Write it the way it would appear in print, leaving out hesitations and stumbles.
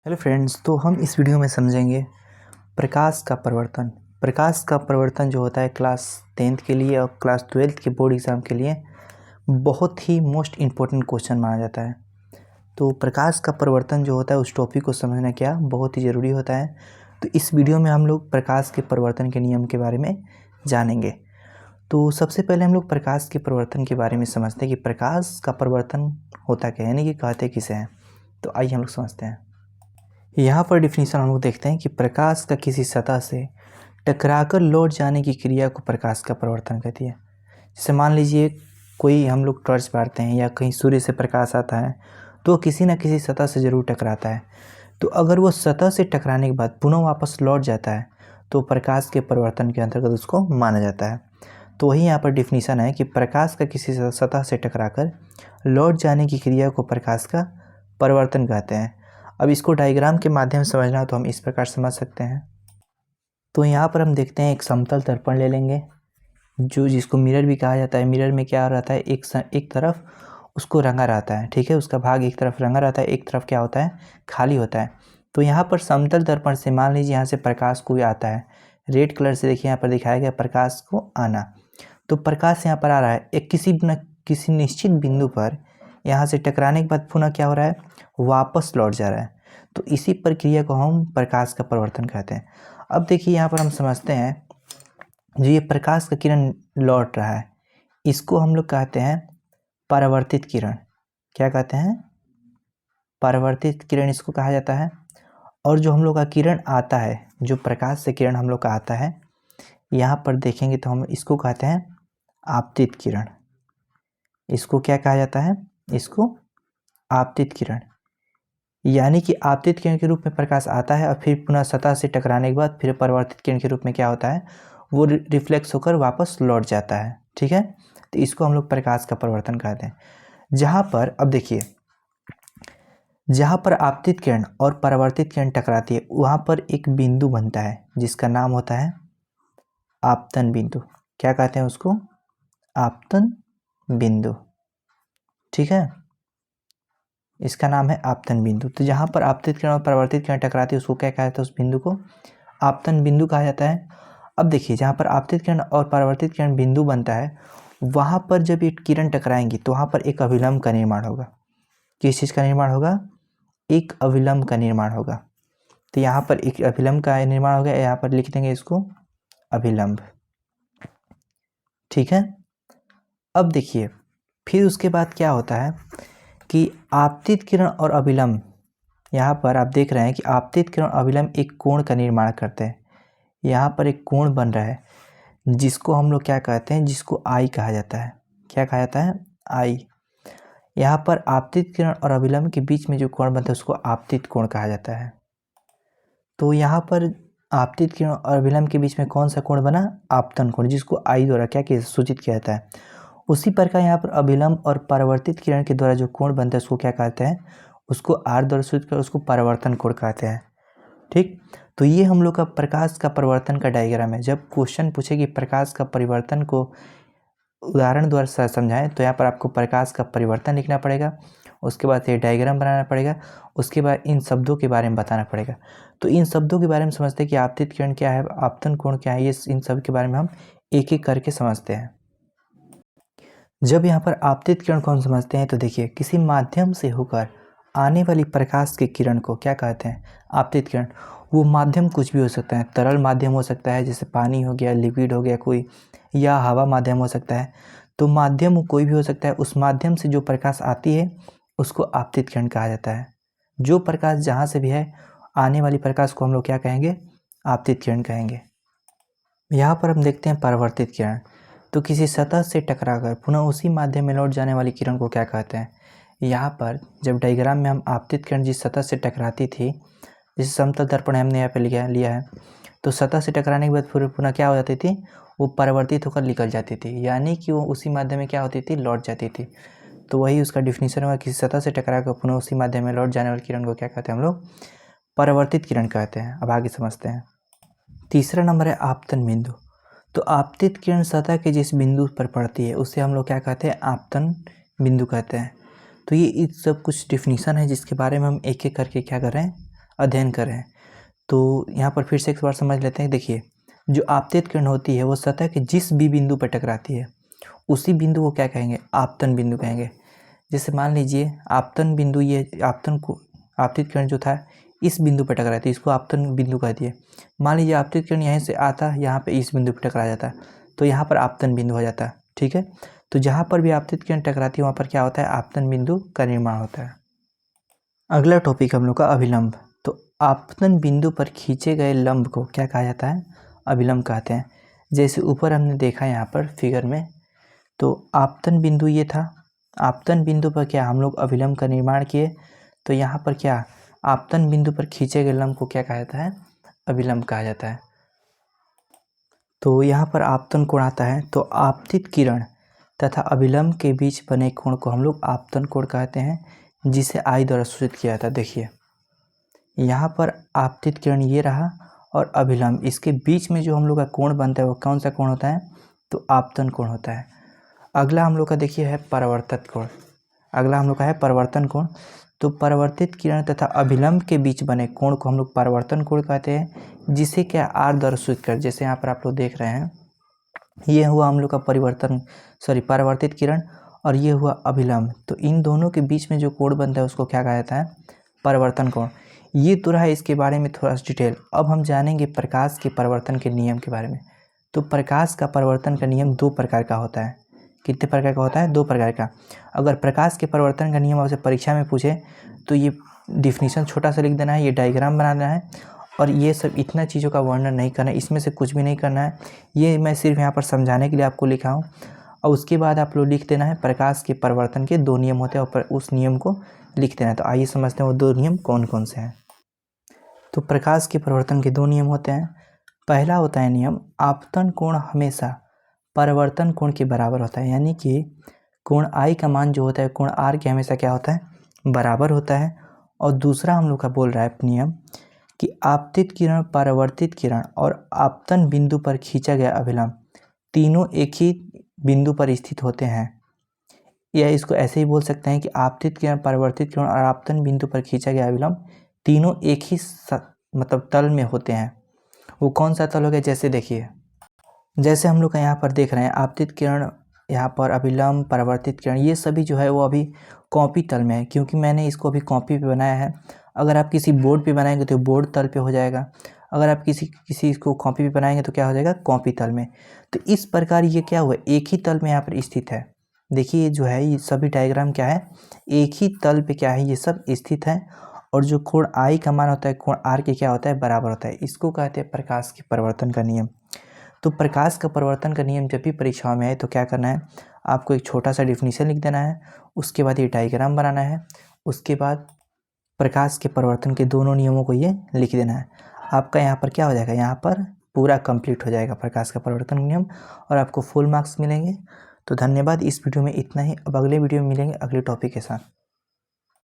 Hello friends, तो हम इस वीडियो में समझेंगे प्रकाश का परिवर्तन। प्रकाश का परिवर्तन जो होता है क्लास 10th के लिए और क्लास 12th के बोर्ड एग्ज़ाम के लिए बहुत ही मोस्ट इम्पोर्टेंट क्वेश्चन माना जाता है। तो प्रकाश का परिवर्तन जो होता है उस टॉपिक को समझना क्या बहुत ही ज़रूरी होता है। तो इस वीडियो में हम लोग प्रकाश के परिवर्तन के नियम के बारे में जानेंगे। तो सबसे पहले हम लोग प्रकाश के परिवर्तन के बारे में समझते हैं कि प्रकाश का परिवर्तन होता क्या है, यानी कि कहते किसे हैं। तो आइए हम लोग समझते हैं। यहाँ पर डिफिनीशन हम लोग देखते हैं कि प्रकाश का किसी सतह से टकराकर लौट जाने की क्रिया को प्रकाश का परिवर्तन कहती है। जैसे मान लीजिए कोई हम लोग टॉर्च मारते हैं या कहीं सूर्य से प्रकाश आता है तो किसी न किसी सतह से ज़रूर टकराता है। तो अगर वो सतह से टकराने के बाद पुनः वापस लौट जाता है तो प्रकाश के परिवर्तन के अंतर्गत उसको माना जाता है। तो वही यहाँ पर डिफिनीशन है कि प्रकाश का किसी सतह से टकराकर लौट जाने की क्रिया को प्रकाश का परिवर्तन कहते हैं। अब इसको डायग्राम के माध्यम से समझना हो तो हम इस प्रकार समझ सकते हैं। तो यहाँ पर हम देखते हैं एक समतल दर्पण ले लेंगे जो जिसको मिरर भी कहा जाता है। मिरर में क्या रहता है, एक तरफ उसको रंगा रहता है, ठीक है, उसका भाग एक तरफ रंगा रहता है, एक तरफ क्या होता है, खाली होता है। तो यहाँ पर समतल दर्पण से मान लीजिए यहाँ से प्रकाश कोई आता है, रेड कलर से देखिए यहाँ पर दिखाया गया प्रकाश को आना। तो प्रकाश यहाँ पर आ रहा है, एक किसी निश्चित बिंदु पर यहाँ से टकराने के बाद पुनः क्या हो रहा है, वापस लौट जा रहा है। तो इसी प्रक्रिया को हम प्रकाश का परिवर्तन कहते हैं। अब देखिए यहाँ पर हम समझते हैं जो ये प्रकाश का किरण लौट रहा है इसको हम लोग कहते हैं परावर्तित किरण। क्या कहते हैं? परावर्तित किरण इसको कहा जाता है। और जो हम लोग का किरण आता है, जो प्रकाश से किरण हम लोग का आता है, यहाँ पर देखेंगे तो हम इसको कहते हैं आपतित किरण। इसको क्या कहा जाता है? इसको आपतित किरण। यानी कि आपतित किरण के रूप में प्रकाश आता है और फिर पुनः सतह से टकराने के बाद फिर परावर्तित किरण के रूप में क्या होता है, वो रिफ्लेक्स होकर वापस लौट जाता है, ठीक है। तो इसको हम लोग प्रकाश का परिवर्तन कहते हैं। जहाँ पर अब देखिए, जहाँ पर आपतित किरण और परावर्तित किरण टकराती है वहाँ पर एक बिंदु बनता है जिसका नाम होता है आपतन बिंदु। क्या कहते हैं उसको? आपतन बिंदु, ठीक है, इसका नाम है आपतन बिंदु। तो जहाँ पर आपतित किरण और परावर्तित किरण टकराती है उसको क्या कहा जाता है? उस बिंदु को आपतन बिंदु कहा जाता है। अब देखिए जहाँ पर आपतित किरण और परावर्तित किरण बिंदु बनता है वहाँ पर जब ये किरण टकराएंगी तो वहाँ पर एक अभिलंब का निर्माण होगा। किस चीज़ का निर्माण होगा? एक अभिलंब का निर्माण होगा। तो यहाँ पर एक अभिलंब का निर्माण होगा, यहाँ पर लिख देंगे इसको अभिलंब, ठीक है। अब देखिए फिर उसके बाद क्या होता है कि आपतित किरण और अभिलंब, यहाँ पर आप देख रहे हैं कि आपतित किरण और अभिलंब एक कोण का निर्माण करते हैं। यहाँ पर एक कोण बन रहा है जिसको हम लोग क्या कहते हैं, जिसको आई कहा जाता है। क्या कहा जाता है? आई। यहाँ पर आपतित किरण और अभिलंब के बीच में जो कोण बनता है उसको आपतित कोण कहा जाता है। तो यहाँ पर आपतित किरण और अभिलंब के बीच में कौन सा कोण बना? आपतन कोण, जिसको आई द्वारा क्या सूचित किया जाता है। उसी प्रकार यहाँ पर अभिलंब और परावर्तित किरण के द्वारा जो कोण बनता है उसको क्या कहते हैं? उसको आर द्वारा सूचित कर उसको परावर्तन कोण कहते हैं, ठीक। तो ये हम लोग का प्रकाश का परिवर्तन का डायग्राम है। जब क्वेश्चन पूछे कि प्रकाश का परिवर्तन को उदाहरण द्वारा समझाएं तो यहाँ पर आपको प्रकाश का परिवर्तन लिखना पड़ेगा, उसके बाद ये डायग्राम बनाना पड़ेगा, उसके बाद इन शब्दों के बारे में बताना पड़ेगा। तो इन शब्दों के बारे में समझते हैं कि आपतित किरण क्या है, आपतन कोण क्या है, ये इन सब के बारे में हम एक एक करके समझते हैं। जब यहाँ पर आपतित किरण को हम समझते हैं तो देखिए किसी माध्यम से होकर आने वाली प्रकाश के किरण को क्या कहते हैं? आपतित किरण। वो माध्यम कुछ भी हो सकता है, तरल माध्यम हो सकता है जैसे पानी हो गया, लिक्विड हो गया कोई, या हवा माध्यम हो सकता है। तो माध्यम कोई भी हो सकता है, उस माध्यम से जो प्रकाश आती है उसको आपतित किरण कहा जाता है। जो प्रकाश जहाँ से भी है आने वाली प्रकाश को हम लोग क्या कहेंगे? आपतित किरण कहेंगे। यहाँ पर हम देखते हैं परावर्तित किरण। तो किसी सतह से टकराकर पुनः उसी माध्यम में लौट जाने वाली किरण को क्या कहते हैं? यहाँ पर जब डायग्राम में हम आपतित किरण जिस सतह से टकराती थी, जैसे समतल दर्पण हमने यहाँ पे लिया है, तो सतह से टकराने के बाद फिर पुनः क्या हो जाती थी? वो परावर्तित होकर निकल जाती थी, यानी कि वो उसी माध्यम में क्या होती थी? लौट जाती थी। तो वही उसका डिफिनीशन हुआ, किसी सतह से टकराकर पुनः उसी माध्यम में लौट जाने वाली किरण को क्या कहते हैं? हम लोग परावर्तित किरण कहते हैं। अब आगे समझते हैं। तीसरा नंबर है आपतन बिंदु। तो आपतित किरण सतह के जिस बिंदु पर पड़ती है उसे हम लोग क्या कहते हैं? आपतन बिंदु कहते हैं। तो ये सब कुछ डिफिनीशन है जिसके बारे में हम एक एक करके क्या कर रहे हैं? अध्ययन कर रहे हैं। तो यहाँ पर फिर से एक बार समझ लेते हैं। देखिए, जो आपतित किरण होती है वो सतह के जिस भी बिंदु पर टकराती है उसी बिंदु को क्या कहेंगे, आपतन बिंदु कहेंगे। जैसे मान लीजिए आपतन बिंदु, ये आपतित किरण जो था इस बिंदु पर टकराती है, इसको आपतन बिंदु कहती है। मान लीजिए आपतित किरण यहाँ से आता है, यहाँ पे इस बिंदु पर टकरा जाता है, तो यहाँ पर आपतन बिंदु हो जाता है। ठीक है, तो जहाँ पर भी आपतित किरण टकराती है वहाँ पर क्या होता है, आपतन बिंदु का निर्माण होता है। अगला टॉपिक हम लोग का अभिलंब। तो आपतन बिंदु पर खींचे गए लंब को क्या कहा जाता है, अभिलंब कहते हैं। जैसे ऊपर हमने देखा यहाँ पर फिगर में, तो आपतन बिंदु ये था, आपतन बिंदु पर क्या हम लोग अभिलंब का निर्माण किए, तो यहाँ पर क्या आपतन बिंदु पर खींचे गए लंब को क्या कहा जाता है, अभिलंब कहा जाता है। तो यहाँ पर आपतन कोण आता है, तो आपतित किरण तथा अभिलंब के बीच बने कोण को हम लोग आपतन कोण कहते हैं, जिसे आई द्वारा सूचित किया जाता है। देखिए यहाँ पर आपतित किरण ये रहा और अभिलंब, इसके बीच में जो हम लोग का कोण बनता है वो कौन सा कोण होता है, तो आपतन कोण होता है। अगला हम लोग का देखिए है परावर्तित कोण। अगला हम लोग का है परावर्तन कोण। तो परावर्तित किरण तथा अभिलंब के बीच बने कोण को हम लोग परावर्तन कोण कहते हैं, जिसे क्या आर द्वारा सूचित कर। जैसे यहाँ पर आप लोग देख रहे हैं, ये हुआ हम लोग का परावर्तित किरण और ये हुआ अभिलंब। तो इन दोनों के बीच में जो कोण बनता है उसको क्या कहा जाता है, परावर्तन कोण। ये तो रहा इसके बारे में थोड़ा सा डिटेल। अब हम जानेंगे प्रकाश के परावर्तन के नियम के बारे में। तो प्रकाश का परावर्तन का नियम दो प्रकार का होता है। कितने प्रकार का होता है, दो प्रकार का। अगर प्रकाश के परावर्तन का नियम आपसे परीक्षा में पूछे तो ये डिफिनीशन छोटा सा लिख देना है, ये डायग्राम बना देना है और ये सब इतना चीज़ों का वर्णन नहीं करना है, इसमें से कुछ भी नहीं करना है। ये मैं सिर्फ यहाँ पर समझाने के लिए आपको लिखा हूँ। और उसके बाद आप लोग लिख देना है प्रकाश के परावर्तन के दो नियम होते हैं और उस नियम को लिख देना है। तो आइए समझते हैं वो दो नियम कौन कौन से हैं। तो प्रकाश के परावर्तन के दो नियम होते हैं। पहला होता है नियम, आपतन कोण हमेशा परावर्तन कोण के बराबर होता है, यानी कि कोण आई का मान जो होता है कोण आर के हमेशा क्या होता है, बराबर होता है। और दूसरा हम लोग का बोल रहा है नियम कि आपतित किरण, परावर्तित किरण और आपतन बिंदु पर खींचा गया अभिलंब तीनों एक ही बिंदु पर स्थित होते हैं। या इसको ऐसे ही बोल सकते हैं कि आपतित किरण, परावर्तित किरण और आपतन बिंदु पर खींचा गया अभिलंब तीनों एक ही मतलब तल में होते हैं। वो कौन सा तल हो गया, जैसे देखिए, जैसे हम लोग का यहाँ पर देख रहे हैं आपतित किरण, यहाँ पर अभिलंब, परावर्तित किरण, ये सभी जो है वो अभी कॉपी तल में है, क्योंकि मैंने इसको अभी कॉपी पे बनाया है। अगर आप किसी बोर्ड पे बनाएंगे तो बोर्ड तल पे हो जाएगा, अगर आप किसी इसको कॉपी पे बनाएंगे तो क्या हो जाएगा, कॉपी तल में। तो इस प्रकार ये क्या हुआ, एक ही तल में यहाँ पर स्थित है। देखिए ये जो है ये सभी डायग्राम क्या है, एक ही तल पे क्या है, ये सब स्थित है। और जो कोण आई का मान होता है कोण आर के क्या होता है, बराबर होता है। इसको कहते हैं प्रकाश के परिवर्तन का नियम। तो प्रकाश का परिवर्तन का नियम जब भी परीक्षाओं में आए तो क्या करना है, आपको एक छोटा सा डिफिनीशन लिख देना है, उसके बाद ये डायग्राम बनाना है, उसके बाद प्रकाश के परिवर्तन के दोनों नियमों को ये लिख देना है। आपका यहाँ पर क्या हो जाएगा, यहाँ पर पूरा कंप्लीट हो जाएगा प्रकाश का परिवर्तन नियम और आपको फुल मार्क्स मिलेंगे। तो धन्यवाद, इस वीडियो में इतना ही। अब अगले वीडियो में मिलेंगे अगले टॉपिक के साथ।